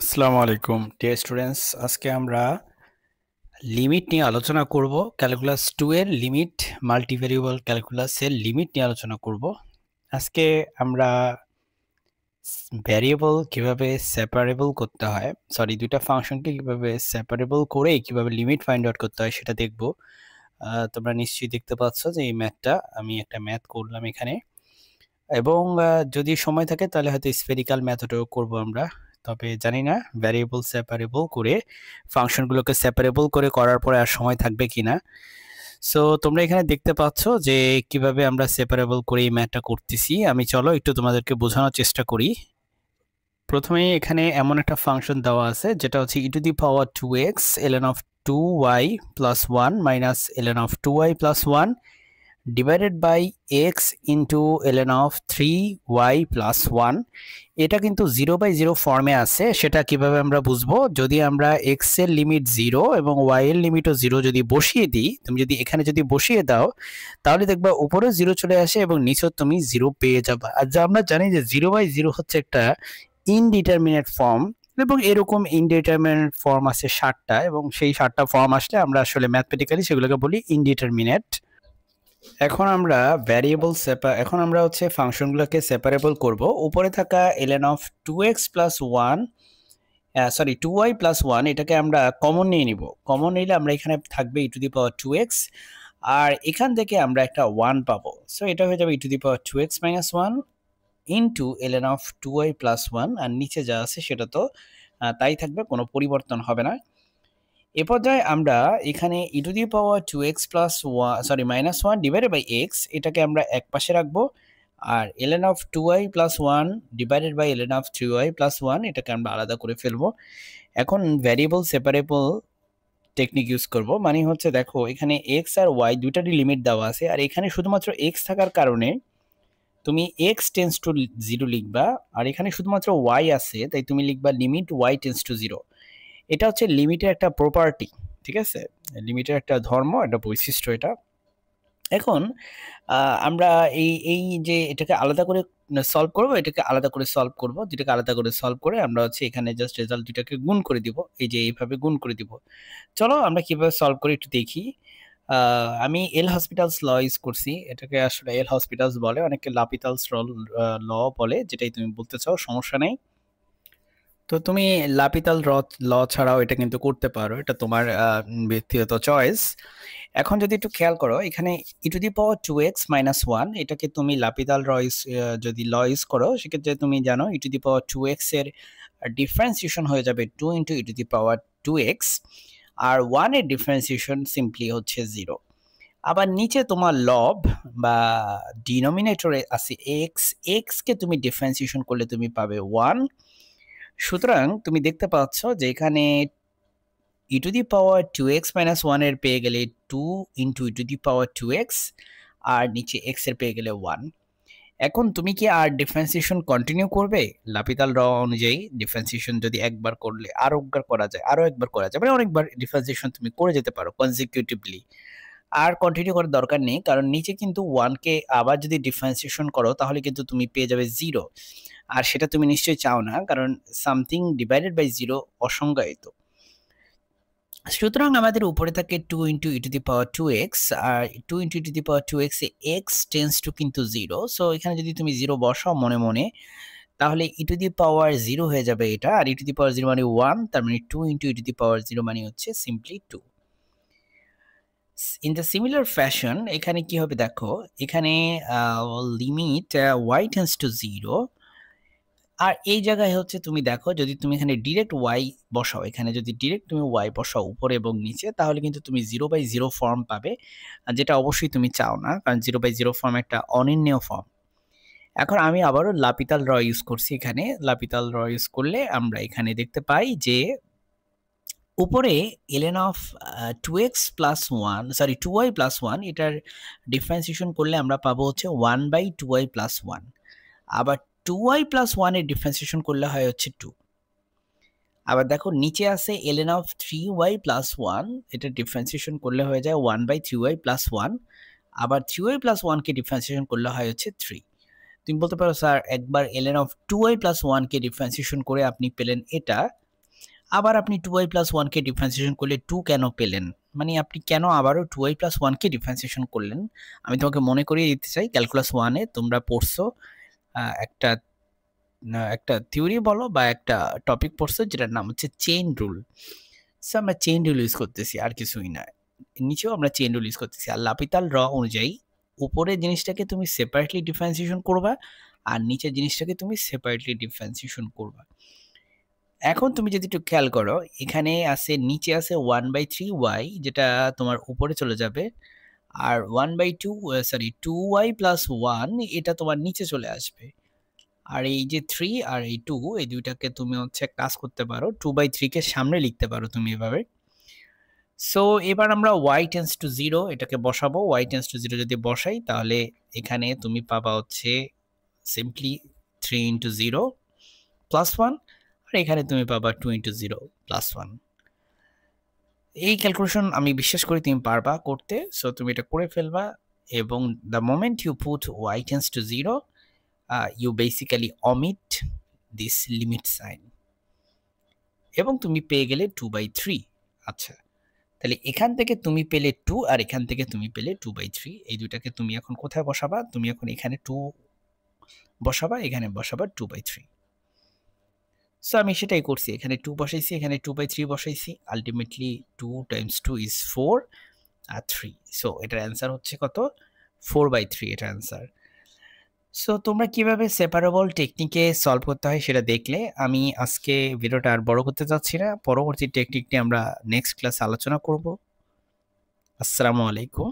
আসসালামু আলাইকুম dear students. আজকে আমরা লিমিট নিয়ে আলোচনা করব। ক্যালকুলাস 2 এর লিমিট, মাল্টিভেরিয়েবল ক্যালকুলাসের লিমিট নিয়ে আলোচনা করব। আজকে আমরা ভ্যারিয়েবল কিভাবে সেপারেবল করতে হয়, দুইটা ফাংশনকে কিভাবে সেপারেবল করে কিভাবে লিমিট ফাইন্ড আউট করতে হয় সেটা দেখব। তোমরা নিশ্চয়ই দেখতে পাচ্ছ যে এই ম্যাথটা, আমি একটা ম্যাথ করলাম এখানে, এবং যদি সময় থাকে তাহলে হয়তো স্ফেরিক্যাল মেথডও করব আমরা। তবে জানি না ভ্যারিয়েবল সেপারেবল করে ফাংশনগুলোকে সেপারেবল করে করার পরে আর সময় থাকবে কিনা। সো তোমরা এখানে দেখতে পাচ্ছ যে কিভাবে আমরা সেপারেবল করে এই ম্যাথটা করতেছি। আমি চলো একটু তোমাদেরকে বোঝানোর চেষ্টা করি। প্রথমে এখানে এমন একটা ফাংশন দেওয়া আছে যেটা হচ্ছে e⁻2x ln of 2y plus 1 minus ln of 2y plus 1 divided by x into ln of 3y plus 1। এটা কিন্তু 0/0 ফর্মে আছে। সেটা কিভাবে আমরা বুঝবো? যদি আমরা x এর লিমিট 0 এবং y এর লিমিটও 0 যদি বসিয়ে দিই, তুমি যদি এখানে যদি বসিয়ে দাও তাহলে দেখবা উপরে 0 চলে আসে এবং নিচেও তুমি 0 পেয়ে যাবে। আর যা আমরা জানি যে 0/0 হচ্ছে একটা ইনডিটারমিনেট ফর্ম, এবং এরকম ইনডিটারমিনেট ফর্ম আছে 7টা, এবং সেই 7টা ফর্ম আসলে আমরা আসলে ম্যাথমেটিক্যালি সেগুলোকে বলি ইনডিটারমিনেট। এখন আমরা হচ্ছে ফাংশনগুলোকে সেপারেবল করব। উপরে থাকা ln of 2x plus 1 2y plus 1 এটাকে আমরা কমন নিয়ে নিব। কমন নিলে আমরা এখানে থাকবে e⁻2x, আর এখান থেকে আমরা একটা 1 পাবো। সো এটা হয়ে যাবে e⁻2x minus 1 into ln of 2y plus 1, আর নিচে যা আছে সেটা তো তাই থাকবে, কোনো পরিবর্তন হবে না। এ পর্যায়ে আমরা এখানে e⁻2x plus 1 minus 1 divided by x এটাকে আমরা এক পাশে রাখবো, আর ln of 2y plus 1 divided by ln of 3y plus 1 এটাকে আমরা আলাদা করে ফেলবো। এখন ভ্যারিয়েবল সেপারেবল টেকনিক ইউজ করব। মানে হচ্ছে দেখো এখানে x আর y দুইটারই লিমিট দেওয়া আছে, আর এখানে শুধুমাত্র x থাকার কারণে তুমি x টেন্স টু 0 লিখবা, আর এখানে শুধুমাত্র y আছে তাই তুমি লিখবা লিমিট y টেন্স টু 0। এটা হচ্ছে লিমিটের একটা প্রপার্টি, ঠিক আছে? লিমিটের একটা ধর্ম, একটা বৈশিষ্ট্য এটা। এখন আমরা এই যে এটাকে আলাদা করে সলভ করব, এটাকে আলাদা করে সলভ করব, দুটাকে আলাদা করে সলভ করে আমরা হচ্ছে এখানে জাস্ট রেজাল্ট দুটাকে গুণ করে দিব, এই যে এইভাবে গুণ করে দিব। চলো আমরা কিভাবে সলভ করি একটু দেখি। আমি এল হসপিটালস ল ইউজ করছি। এটাকে আসলে এল হসপিটালস বলে, অনেকে লাপিতালস ল বলে, যেটাই তুমি বলতে চাও সমস্যা নেই। তো তুমি লাপিতাল ল ছাড়াও এটা কিন্তু করতে পারো, এটা তোমার ব্যক্তিগত চয়েস। এখন যদি একটু খেয়াল করো, এখানে e⁻2x minus 1 এটাকে তুমি লাপিতাল যদি ল ইউজ করো, সেক্ষেত্রে তুমি জানো e⁻2x এর ডিফারেন্সিয়েশন হয়ে যাবে 2 ইন্টু e⁻2x, আর 1 এর ডিফারেন্সিয়েশন সিম্পলি হচ্ছে 0। আবার নিচে তোমার লব বা ডিনোমিনেটরে আছে x কে তুমি ডিফারেন্সিয়েশন করলে তুমি পাবে 1। সুতরাং তুমি দেখতে পাচ্ছ যে এখানে e⁻2x minus 1 এর পেয়ে গেলে 2 ইন্টু e⁻2x, আর নিচে x এর পেয়ে গেলে 1। এখন তুমি কি আর ডিফারেন্সিয়েশন কন্টিনিউ করবে? লাপিতাল ল অনুযায়ী ডিফারেন্সিয়েশন যদি একবার করলে আরো একবার করা যায়, আরো একবার করা যায়, মানে অনেকবার ডিফারেন্সিয়েশন তুমি করে যেতে পারো কনজিকিউটিভলি। আর কন্টিনিউ করার দরকার নেই, কারণ নিচে কিন্তু 1 কে আবার যদি ডিফারেন্সিয়েশন করো তাহলে কিন্তু তুমি পেয়ে যাবে 0, আর সেটা তুমি নিশ্চয়ই চাও না, কারণ সামথিং ডিভাইডেড বাই 0 অসংজ্ঞায়িত। সুতরাং আমাদের উপরে থাকে 2 ইন্টু e⁻2x, আর 2 ইন্টু e⁻2x এ x টেন্স টু কিন্তু 0। সো এখানে যদি তুমি 0 বসাও মনে মনে, তাহলে e⁻0 হয়ে যাবে এটা, আর e⁻0 মানে 1, তার মানে 2 ইন্টু e⁻0 মানে হচ্ছে simply 2। In the similar fashion এখানে কি হবে দেখো, এখানে লিমিট y টেন্স টু 0, আর এই জায়গায় হচ্ছে তুমি দেখো যদি তুমি এখানে ডিরেক্ট y বসাও, এখানে যদি ডিরেক্ট তুমি y বসাও উপরে এবং নিচে, তাহলে কিন্তু তুমি 0/0 ফর্ম পাবে, যেটা অবশ্যই তুমি চাও না, কারণ 0/0 ফর্ম একটা অনির্ণেয় ফর্ম। এখন আমি আবারও লাপিতাল র ইউজ করছি। এখানে লাপিতাল র ইউজ করলে আমরা এখানে দেখতে পাই যে উপরে ln of 2y plus 1 এটার ডিফারেন্সিয়েশন করলে আমরা পাবো হচ্ছে 1/2y plus 1, আবার 2y plus 1 এর ডিফারেন্সিয়েশন করলে হয় হচ্ছে 2। আবার দেখো নিচে আছে ln of 3y plus 1, এটা ডিফারেন্সিয়েশন করলে হয়ে যায় 1/3y plus 1, আবার 3y plus 1 কে ডিফারেন্সিয়েশন করলে হয় হচ্ছে 3। তুমি বলতে পারো স্যার একবার ln of 2y plus 1 K differentiation করে আপনি পেলেন এটা, আবার আপনি 2y প্লাস 1 কে ডিফারেন্সিয়েশন করলে 2 কেন পেলেন? মানে আপনি কেন আবারও 2y প্লাস 1 কে ডিফারেন্সিয়েশন করলেন? আমি তোমাকে মনে করিয়ে দিতে চাই, ক্যালকুলাস 1 এ তোমরা পড়ছো একটা একটা থিওরি বলো বা একটা টপিক পড়ছো যেটার নাম হচ্ছে চেইন রুল। সো আমরা চেইন রুল ইউজ করতেছি, আর কিছুই না। নিচেও আমরা চেইন রুল ইউজ করতেছি। আর লাপিতাল র অনুযায়ী উপরের জিনিসটাকে তুমি সেপারেটলি ডিফারেন্সিয়েশন করবা, আর নিচের জিনিসটাকে তুমি সেপারেটলি ডিফারেন্সিয়েশন করবা। এখন তুমি যদি একটু খেয়াল করো, এখানে আছে, নিচে আছে 1/3y, যেটা তোমার উপরে চলে যাবে, আর 2y প্লাস 1 এটা তোমার নিচে চলে আসবে। আর এই যে 3 আর এই 2, এই দুইটাকে তুমি হচ্ছে কাজ করতে পারো, 2/3 কে সামনে লিখতে পারো তুমি এভাবে। সো এবার আমরা y টেন্স টু 0 এটাকে বসাবো। y টেন্স টু 0 যদি বসাই, তাহলে এখানে তুমি পাবা হচ্ছে সিম্পলি 3 ইন্টু 0 প্লাস 1, আর এখানে তুমি পাবা 2 ইন্টু 0 প্লাস 1। এই ক্যালকুলেশন আমি বিশ্বাস করি তুমি পারবা করতে। সো তুমি এটা করে ফেলবা, এবং the moment you put y tends to 0, you basically omit this limit sign, এবং তুমি পেয়ে গেলে 2/3। আচ্ছা, তাহলে এখান থেকে তুমি পেলে 2, আর এখান থেকে তুমি পেলে 2/3। এই দুটাকে তুমি এখন কোথায় বসাবা? তুমি এখন এখানে 2 বসাবা, এখানে বসাবা 2/3। সো আমি সেটাই করছি, এখানে 2 বসাইছি, এখানে 2/3 বসাইছি। আলটিমেটলি 2 টাইমস 2 ইজ 4 আর 3। সো এটার অ্যান্সার হচ্ছে কত? 4/3 এটা অ্যান্সার। সো তোমরা কিভাবে সেপারেবল টেকনিকে সলভ করতে হয় সেটা দেখলে। আমি আজকে ভিডিওটা আর বড় করতে চাচ্ছি না, পরবর্তী টেকনিকটি আমরা নেক্সট ক্লাসে আলোচনা করব। আসসালামু আলাইকুম।